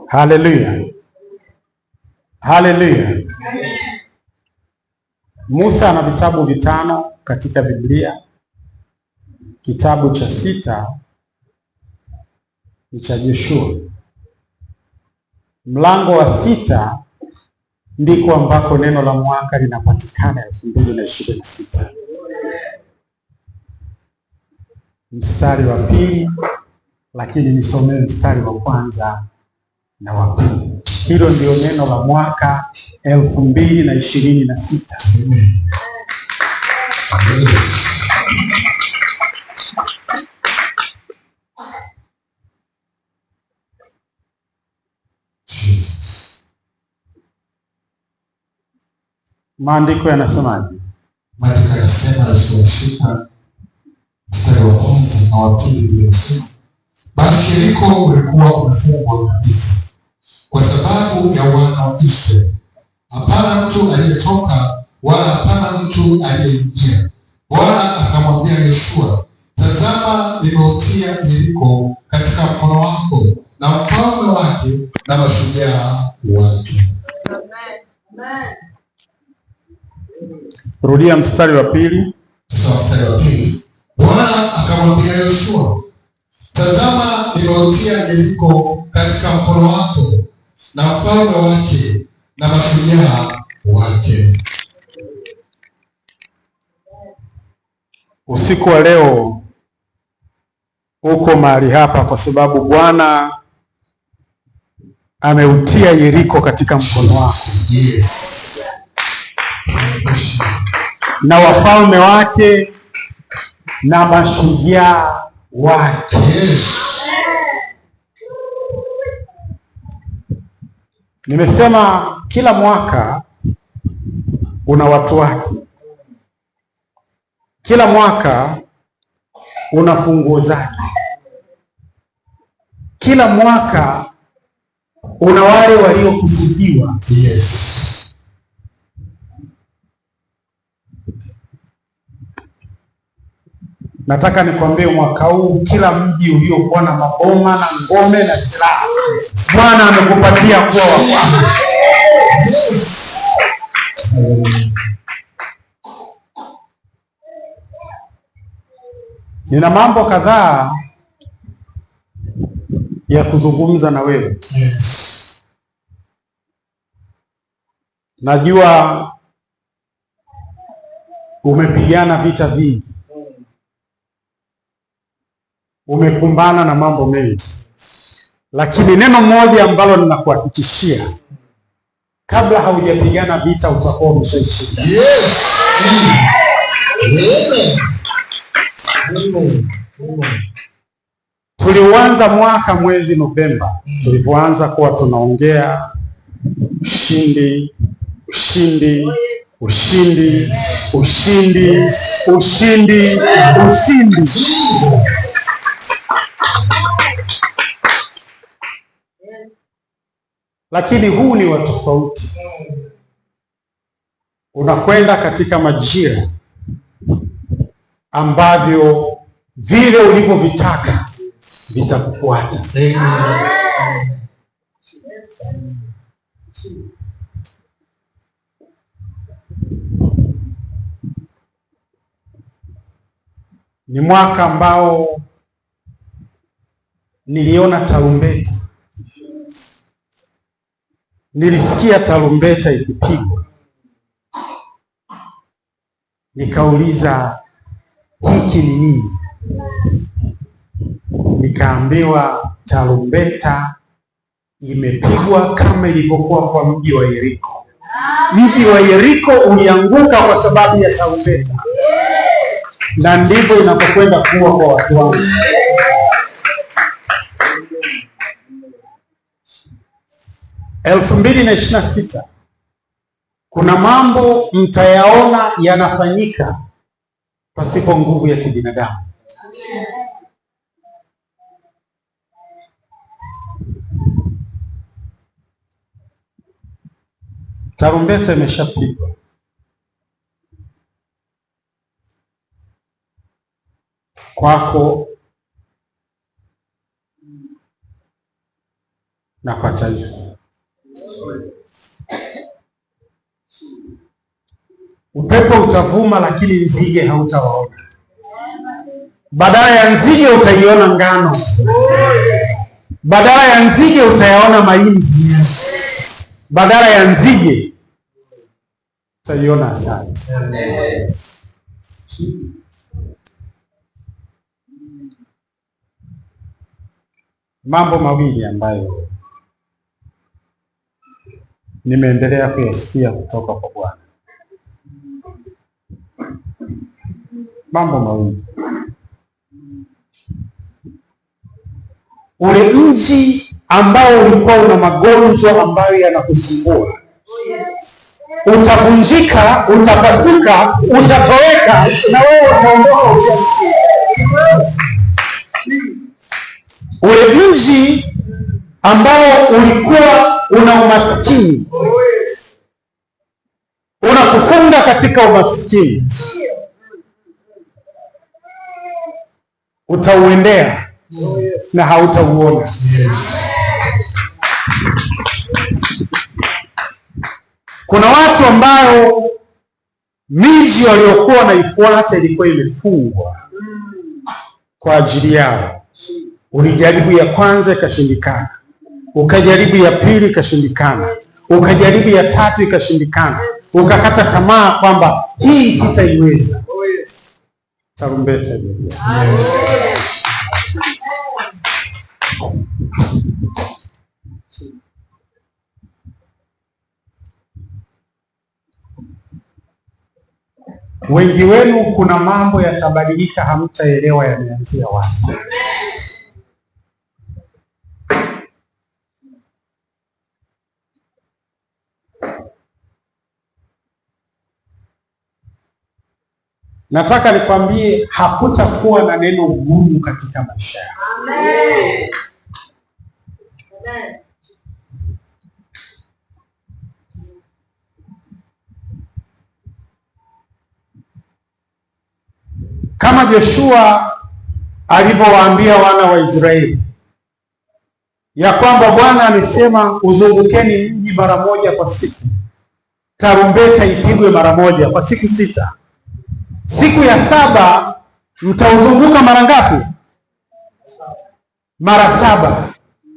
Haleluya, haleluya. Musa ana vitabu vitano katika Biblia. Kitabu cha 6 ni cha Joshua. Mlango wa 6 ndiko ambako neno la mwaka linapatikana 2026. Mstari wa 2, lakini nisomee mstari wa 1 na wa 2. Hilo ndio neno la mwaka 2026. Maandiko yanasemaje? Maandiko yanasema aliposhika mstari wa 1 na wa 2 yanasema, basi Yeriko ulikuwa umefungwa kabisa kwa sababu ya wana wa Israeli. Hapana mtu aliyetoka wala hapana mtu aliyeingia. Bwana akamwambia Yoshua, tazama, nimeutia Yeriko katika mkono wako na mfalme wake na mashujaa wake. Rudia mstari wa 2. Sasa mstari wa 2. Bwana akamwambia Yoshua, tazama, nimeutia Yeriko katika mkono wako na mfalme wake na mashujaa wake. Usiku wa leo uko mahali hapa kwa sababu Bwana ameutia Yeriko katika mkono wako. Yes. Na wafalme wake na mashujaa wake. Yes. Nimesema kila mwaka una watu wake. Kila mwaka una funguo zake. Kila mwaka una wale waliokusudiwa. Yes. Nataka nikwambie mwaka huu kila mji uliokuwa na maboma na ngome na silaha, Bwana amekupatia kuwa wa kwako. Nina mambo kadhaa ya kuzungumza na wewe. Najua umepigana vita vingi. Umekumbana na mambo mengi, lakini neno moja ambalo ninakuhakikishia, kabla haujapigana vita utakuwa umeshaishinda. Yes. Tuliuanza mwaka mwezi Novemba, tulipoanza kuwa tunaongea ushindi, ushindi, ushindi, ushindi, ushindi, ushindi. Lakini huu ni wa tofauti. Unakwenda katika majira ambavyo vile ulivyovitaka vitakufuata. Ni mwaka ambao niliona tarumbeta. Nilisikia tarumbeta ikipigwa. Nikauliza, hiki ni nini? Nikaambiwa tarumbeta imepigwa kama ilivyokuwa kwa mji wa Yeriko. Mji wa Yeriko ulianguka kwa sababu ya tarumbeta, na ndivyo inapokwenda kuwa kwa watu wangu. Elfu 2026 kuna mambo mtayaona yanafanyika pasipo nguvu ya kibinadamu. Tarumbeta imeshapigwa. Kwako na kwa taifa. Upepo utavuma, lakini nzige hautawaona. Badala ya nzige utaiona ngano, badala ya nzige utayaona mahindi, badala ya nzige utaiona asali. Mambo mawili ambayo nimeendelea kuyasikia kutoka kwa Bwana. Mambo mawili. Ule mji ambao ulikuwa una magonjwa ambayo yanakusumbua utavunjika, utapasuka, utatoweka na wewe utaondoka. Ule mji ambao ulikuwa una umaskini, unakufunga katika umaskini, utauendea na hautauona. Kuna watu ambao miji waliokuwa wanaifuata ilikuwa imefungwa kwa ajili yao. Ulijaribu ya kwanza ikashindikana, ukajaribu ya pili ikashindikana, ukajaribu ya tatu ikashindikana, ukakata tamaa kwamba hii sitaiweza. Tarumbeta hiyo. Wengi wenu kuna mambo yatabadilika, hamtaelewa yameanzia wapi. Nataka nikwambie hakutakuwa na neno gumu katika maisha yako. Amen. Amen. Kama Joshua alivyowaambia wana wa Israeli ya kwamba Bwana alisema uzungukeni mji mara moja kwa siku, tarumbeta ipigwe mara moja kwa siku 6. Siku ya 7 mtauzunguka mara ngapi? Mara 7,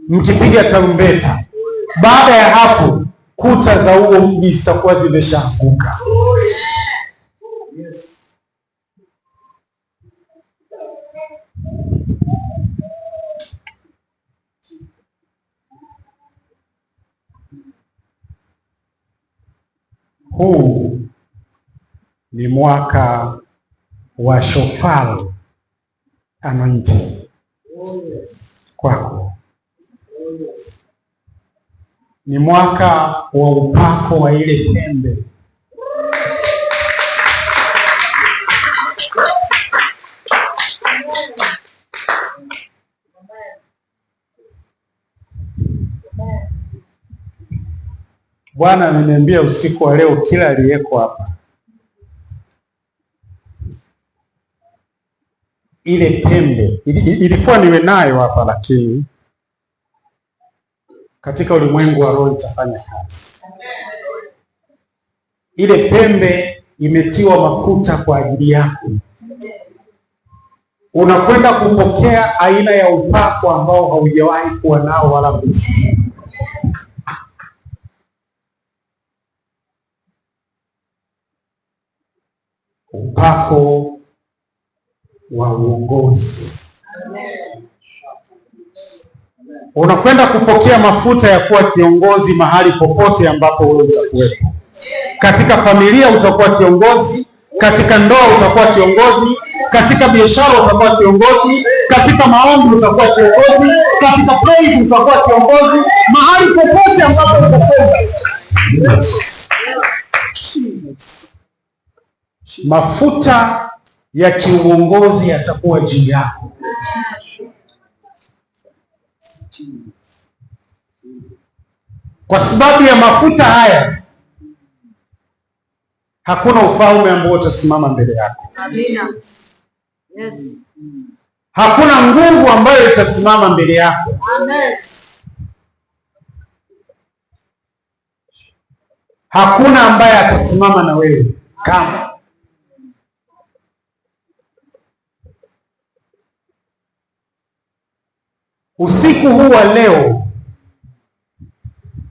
mkipiga tarumbeta. Baada ya hapo kuta za huo mji zitakuwa zimeshaanguka. Huu ni mwaka wa shofar anointing kwako. Ni mwaka wa upako wa ile pembe. Bwana ameniambia usiku wa leo kila aliyeko hapa, ile pembe ilikuwa niwe nayo hapa, lakini katika ulimwengu wa roho itafanya kazi. Ile pembe imetiwa mafuta kwa ajili yako. Unakwenda kupokea aina ya upako ambao haujawahi kuwa nao wala kusikia. Upako wa uongozi. Unakwenda kupokea mafuta ya kuwa kiongozi mahali popote ambapo wewe utakuwepo. Katika familia utakuwa kiongozi, katika ndoa utakuwa kiongozi, katika biashara utakuwa kiongozi, katika maombi utakuwa kiongozi, katika praise utakuwa kiongozi, mahali popote ambapo utakwenda. Mafuta ya kiuongozi yatakuwa juu yako. Kwa sababu ya mafuta haya, hakuna ufalme ambao utasimama mbele yako. Amina. Yes. Hakuna nguvu ambayo itasimama mbele yako. Amen. Hakuna ambaye atasimama na wewe kama usiku huu wa leo.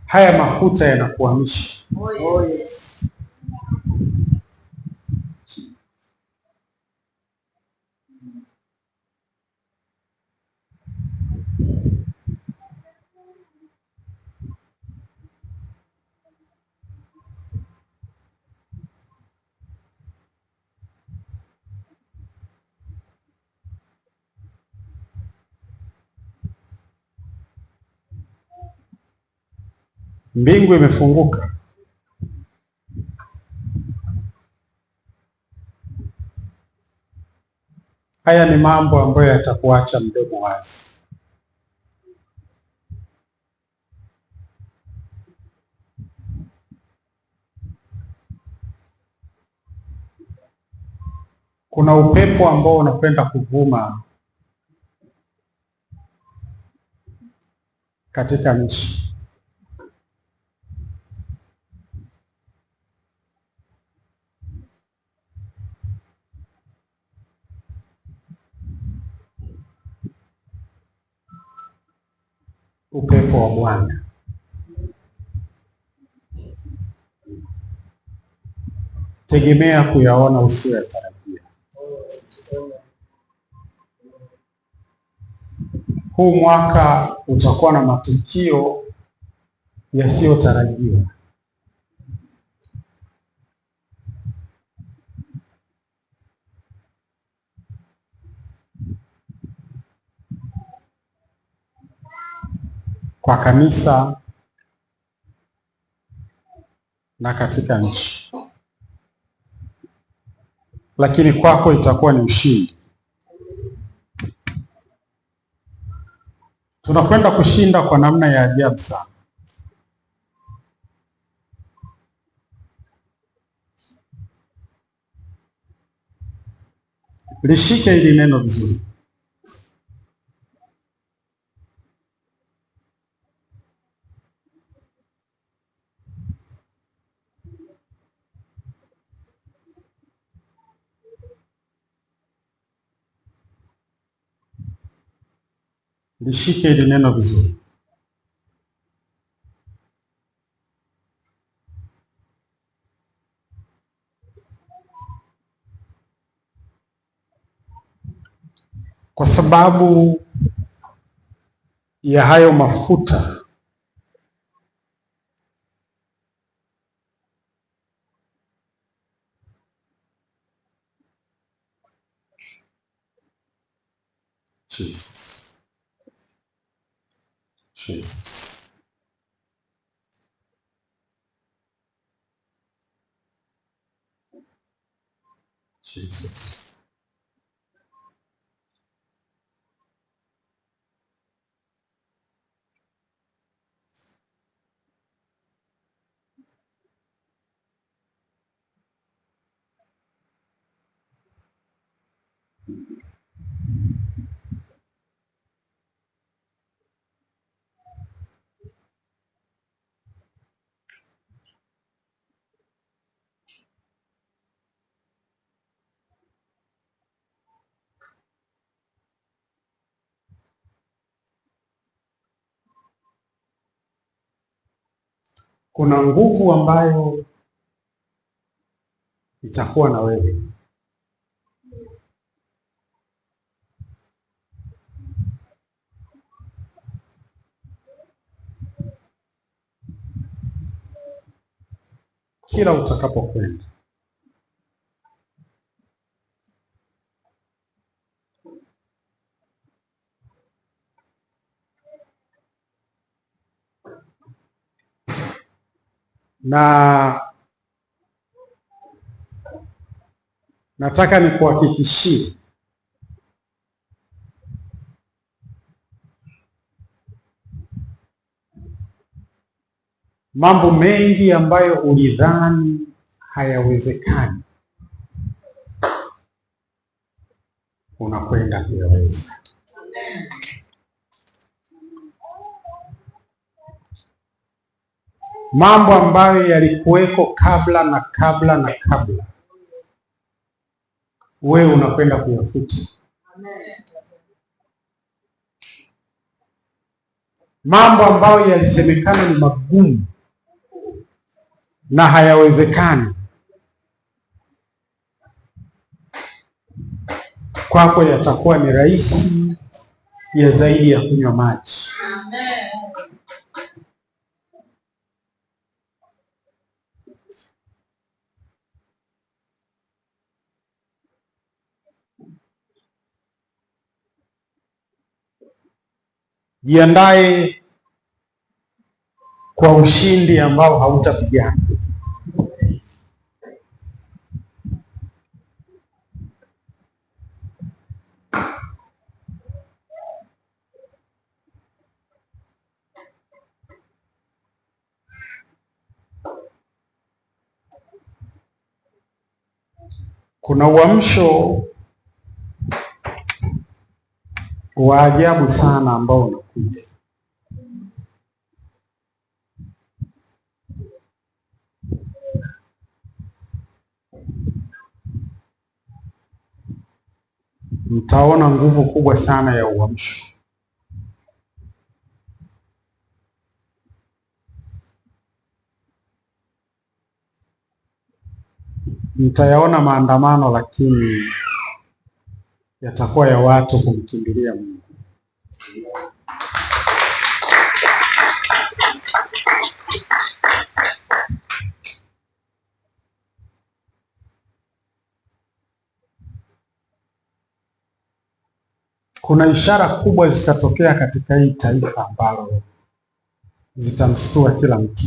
Haya mafuta yanakuhamisha. Oh, yes. Mbingu imefunguka. Haya ni mambo ambayo yatakuacha mdomo wazi. Kuna upepo ambao unakwenda kuvuma katika nchi. Upepo wa Bwana. Tegemea kuyaona usiyoyatarajia. Huu mwaka utakuwa na matukio yasiyotarajiwa. Kwa kanisa na katika nchi, lakini kwako itakuwa ni ushindi. Tunakwenda kushinda kwa namna ya ajabu sana. Lishike hili neno vizuri. Lishike hili neno vizuri. Kwa sababu ya hayo mafuta Jesus. Jesus. Jesus. Kuna nguvu ambayo itakuwa na wewe. Kila utakapokwenda. Na nataka nikuhakikishie mambo mengi ambayo ulidhani hayawezekani unakwenda kuyaweza. mambo ambayo yalikuweko kabla na kabla na kabla, wewe unakwenda kuyafuta. Mambo ambayo yalisemekana ni magumu na hayawezekani, kwako yatakuwa ni rahisi ya zaidi ya kunywa maji. Jiandae kwa ushindi ambao hautapigana. Kuna uamsho wa ajabu sana ambao unakuja. Mtaona nguvu kubwa sana ya uamsho. Mtayaona maandamano, lakini yatakuwa ya watu kumkimbilia Mungu. Kuna ishara kubwa zitatokea katika hii taifa ambalo zitamshtua kila mtu.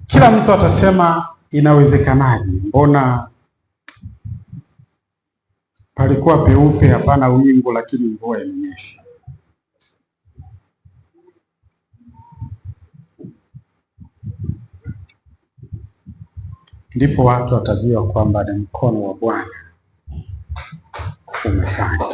Kila mtu atasema inawezekanaje? Mbona palikuwa peupe, hapana wingu, lakini mvua imenyesha? Ndipo watu watajua kwamba ni mkono wa Bwana umefanya.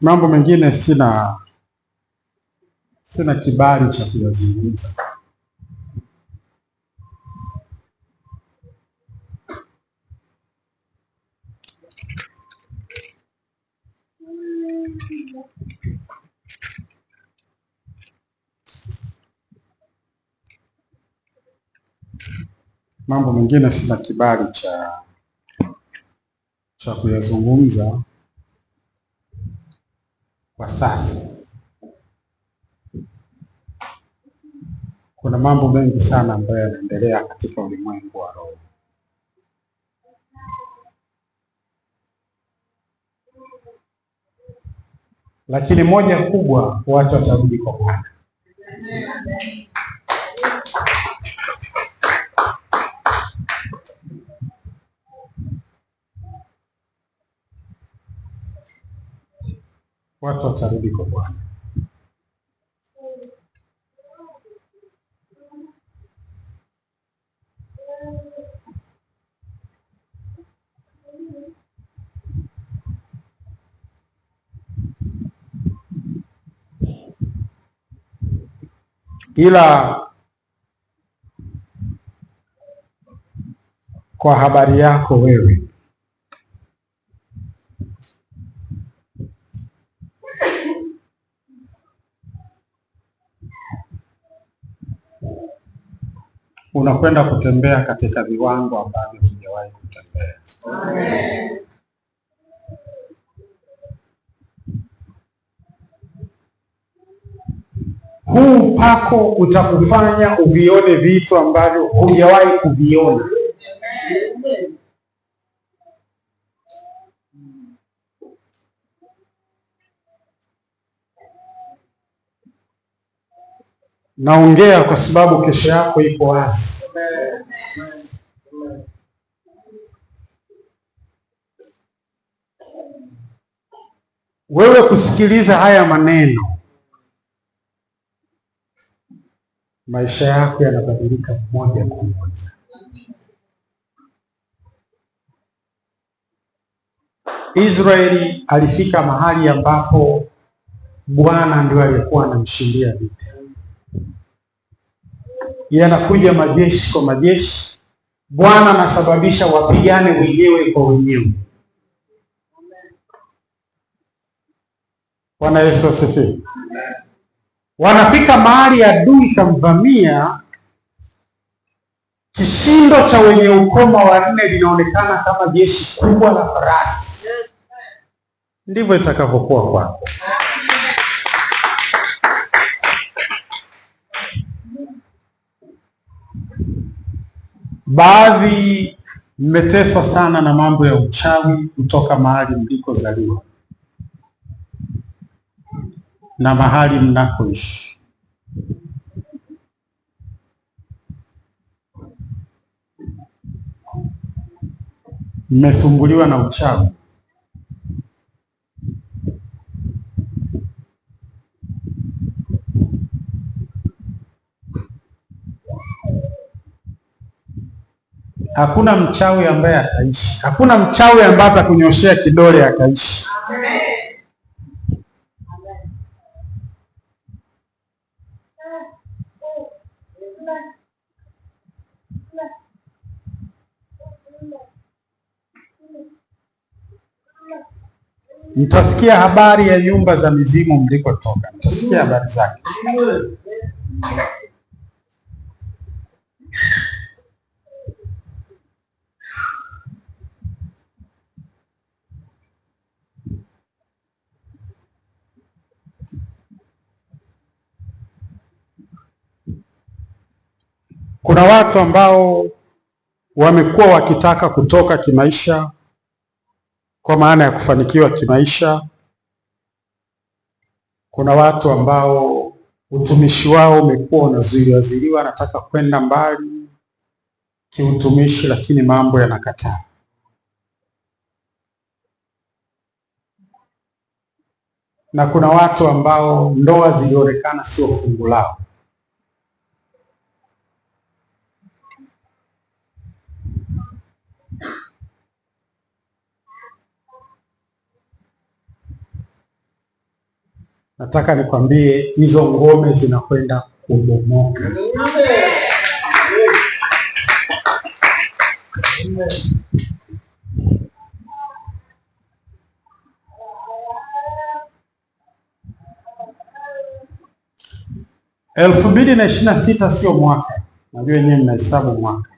Mambo mengine sina kibali cha kuyazungumza. Mambo mengine sina kibali cha kuyazungumza kwa sasa. Kuna mambo mengi sana ambayo yanaendelea katika ulimwengu wa roho. Lakini moja kubwa, watu watarudi kwa Bwana. Watu watarudi kwa Bwana. Ila kwa habari yako wewe, unakwenda kutembea katika viwango ambavyo hujawahi kutembea. Amen. Huu upako utakufanya uvione vitu ambavyo hujawahi kuviona. Naongea kwa sababu kesho yako iko wazi. Wewe kusikiliza haya maneno, maisha yako yanabadilika moja kwa moja. Israeli alifika mahali ambapo Bwana ndio alikuwa anamshindia vita. Yanakuja majeshi kwa majeshi, Bwana anasababisha wapigane wenyewe kwa wenyewe. Bwana Yesu asifiwe. Wanafika mahali adui kamvamia, kishindo cha wenye ukoma wanne linaonekana kama jeshi kubwa la farasi. Ndivyo itakavyokuwa kwako. Baadhi mmeteswa sana na mambo ya uchawi kutoka mahali mlikozaliwa na mahali mnakoishi. Mmesumbuliwa na uchawi. Hakuna mchawi ambaye ataishi. Hakuna mchawi ambaye atakunyoshea kidole akaishi. Mtasikia habari ya nyumba za mizimu mlikotoka. Mtasikia habari zake. Kuna watu ambao wamekuwa wakitaka kutoka kimaisha, kwa maana ya kufanikiwa kimaisha. Kuna watu ambao utumishi wao umekuwa unazuiliwa, anataka kwenda mbali kiutumishi, lakini mambo yanakataa. Na kuna watu ambao ndoa zilionekana sio fungu lao. Nataka nikwambie hizo ngome zinakwenda kubomoka. Elfu 2026 sio mwaka. Najua wenyewe mnahesabu mwaka.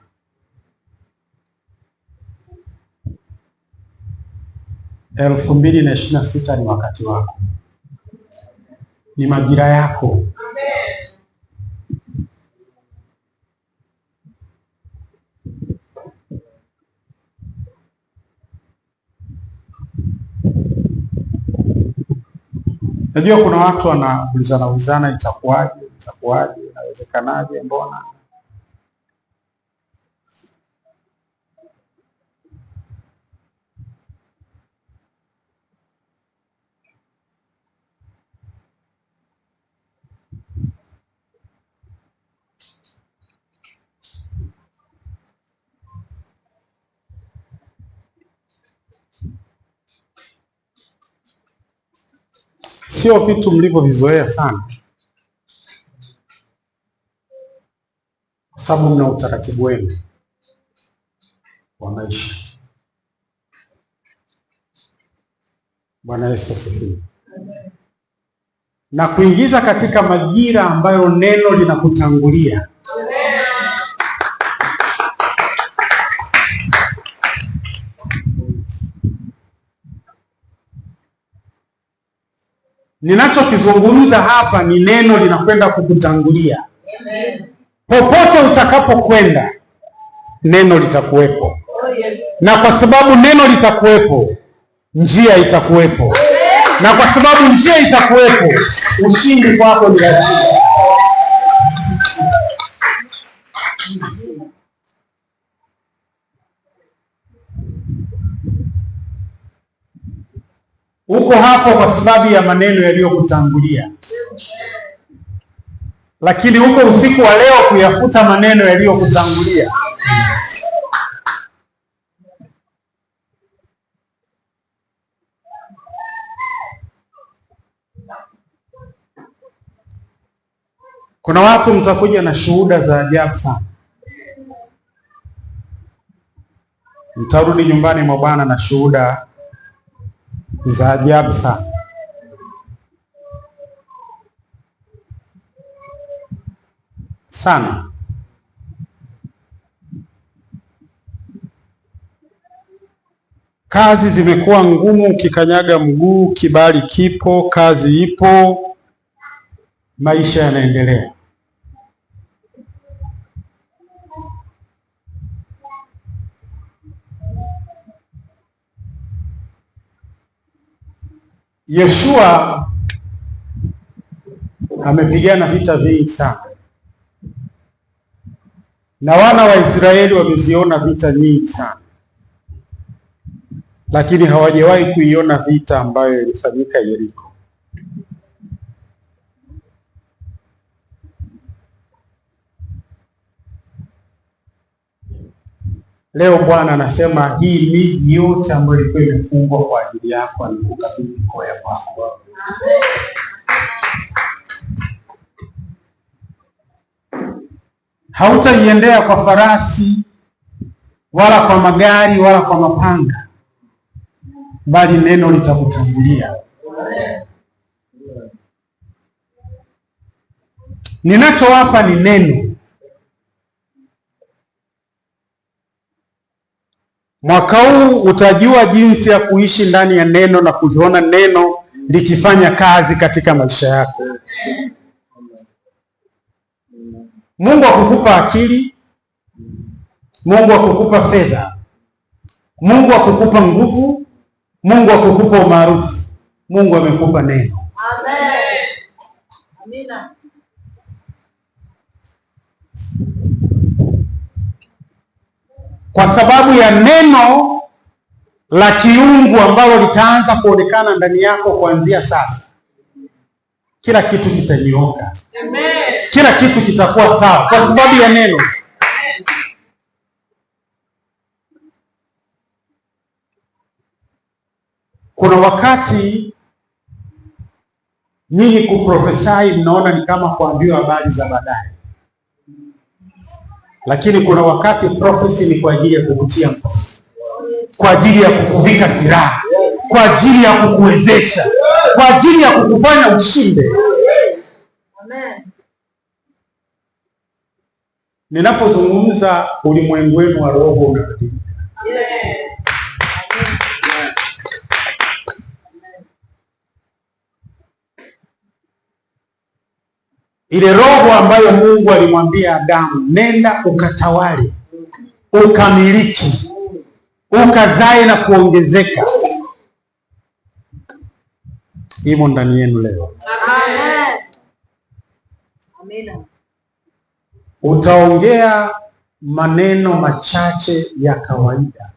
Elfu 2026 ni wakati wako. Ni majira yako. Najua kuna watu wanaulizana itakuwaje, inawezekanaje, mbona? Sio vitu mlivyovizoea sana, kwa sababu mna utaratibu wenu wa maisha. Bwana Yesu asifiwe. Na kuingiza katika majira ambayo neno linakutangulia. Ninachokizungumza hapa ni neno linakwenda kukutangulia. Popote utakapokwenda, neno litakuwepo. Na kwa sababu neno litakuwepo, njia itakuwepo. Na kwa sababu njia itakuwepo, ushindi kwako ni lazima. Uko hapo kwa sababu ya maneno yaliyokutangulia, lakini uko usiku wa leo kuyafuta maneno yaliyokutangulia. Kuna watu mtakuja na shuhuda za ajabu sana. Mtarudi nyumbani mwa Bwana na shuhuda za ajabu sana. Sana. Kazi zimekuwa ngumu, ukikanyaga mguu, kibali kipo, kazi ipo, maisha yanaendelea. Yoshua amepigana vita vingi sana, na wana wa Israeli wameziona vita nyingi sana, lakini hawajawahi kuiona vita ambayo ilifanyika Yeriko. Leo Bwana anasema hii miji yote ambayo ilikuwa imefungwa kwa ajili yako alikukabidhi mikono yako. Hautaiendea kwa farasi wala kwa magari wala kwa mapanga, bali neno litakutangulia. Ninachowapa ni neno. Mwaka huu utajua jinsi ya kuishi ndani ya neno na kuliona neno likifanya kazi katika maisha yako. Mungu akukupa akili, Mungu akukupa fedha, Mungu akukupa nguvu, Mungu akukupa umaarufu. Mungu amekupa neno. Amen. Amina. Kwa sababu ya neno la kiungu ambalo litaanza kuonekana ndani yako kuanzia sasa, kila kitu kitanyooka. Amen. Kila kitu kitakuwa sawa kwa sababu ya neno. Kuna wakati nyinyi kuprofesai mnaona ni kama kuambiwa habari za baadaye, lakini kuna wakati prophecy ni kwa ajili ya kukutia nguvu, kwa ajili ya kukuvika silaha, kwa ajili ya kukuwezesha, kwa ajili ya kukufanya ushinde. Amen. Ninapozungumza ulimwengu wenu wa roho unabadilika. Ile roho ambayo Mungu alimwambia Adamu, nenda ukatawale, ukamiliki, ukazae na kuongezeka, imo ndani yenu leo. Amen. Amina. Utaongea maneno machache ya kawaida,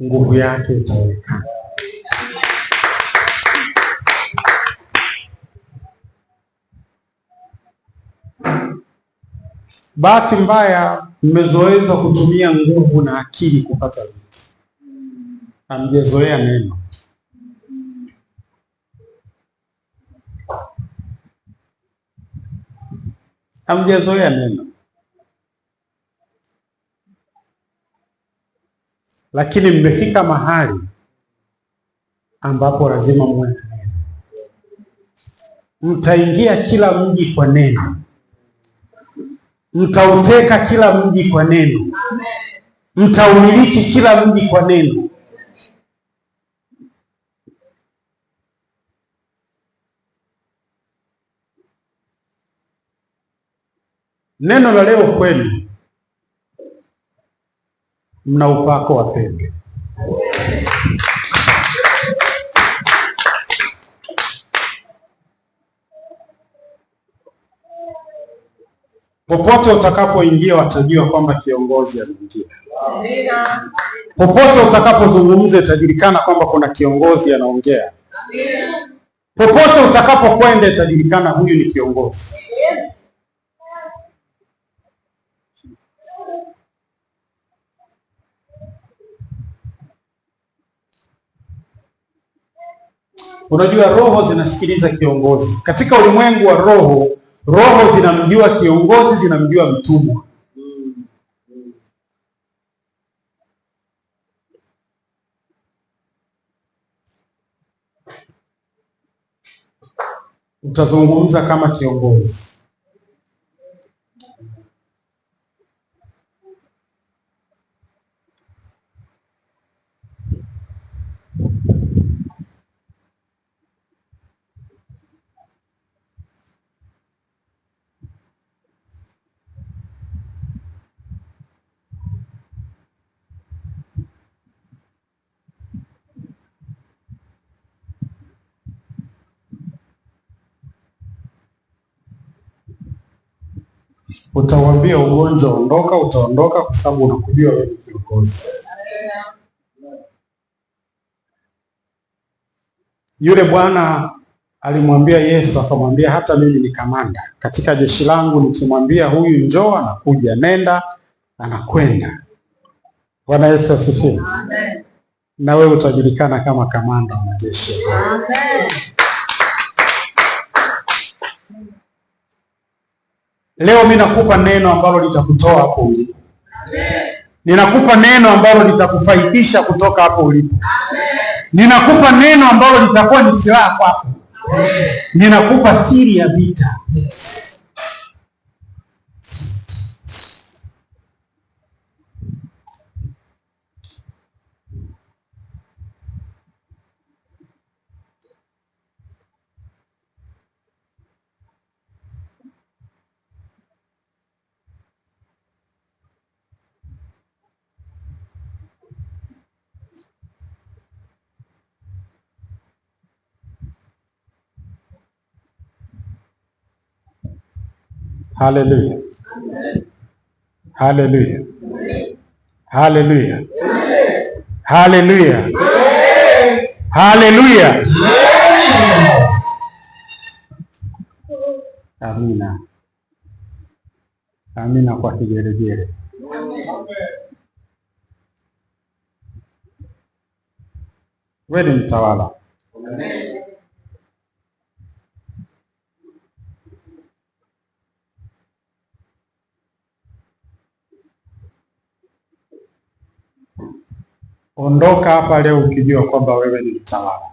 nguvu yake itaonekana. Bahati mbaya mmezoeza kutumia nguvu na akili kupata vitu, hamjazoea neno. Hamjazoea neno, lakini mmefika mahali ambapo lazima muwe na neno. Mtaingia kila mji kwa neno, mtauteka kila mji kwa neno, mtaumiliki kila mji kwa neno. Neno la leo kwenu, mna upako wa pembe. Popote utakapoingia watajua kwamba kiongozi ameingia. Popote utakapozungumza itajulikana kwamba kuna kiongozi anaongea. Popote utakapokwenda itajulikana huyu ni kiongozi. Unajua, roho zinasikiliza kiongozi. Katika ulimwengu wa roho, roho zinamjua kiongozi, zinamjua mtumwa. Utazungumza kama kiongozi. Utawambia ugonjwa ondoka, utaondoka kwa sababu unakujua wewe ni kiongozi. Yule bwana alimwambia Yesu, akamwambia hata mimi ni kamanda katika jeshi langu, nikimwambia huyu njoo anakuja, nenda anakwenda. Bwana Yesu asifiwe. Amen. Na wewe utajulikana kama kamanda wa majeshi. Amen. Leo mimi nakupa neno ambalo litakutoa hapo ulipo. Amen. Ninakupa neno ambalo litakufaidisha kutoka hapo ulipo. Amen. Ninakupa neno ambalo litakuwa ni silaha kwako. Amen. Ninakupa siri ya vita. Haleluya. Haleluya. Haleluya. Haleluya. Haleluya. Amina. Amina kwa kigeregere. Wewe ni mtawala. Ondoka hapa leo ukijua kwamba wewe ni mtawala.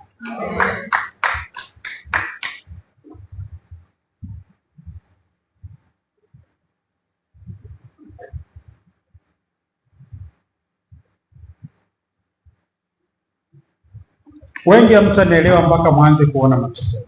Wengi hamtanielewa mpaka mwanze kuona matokeo.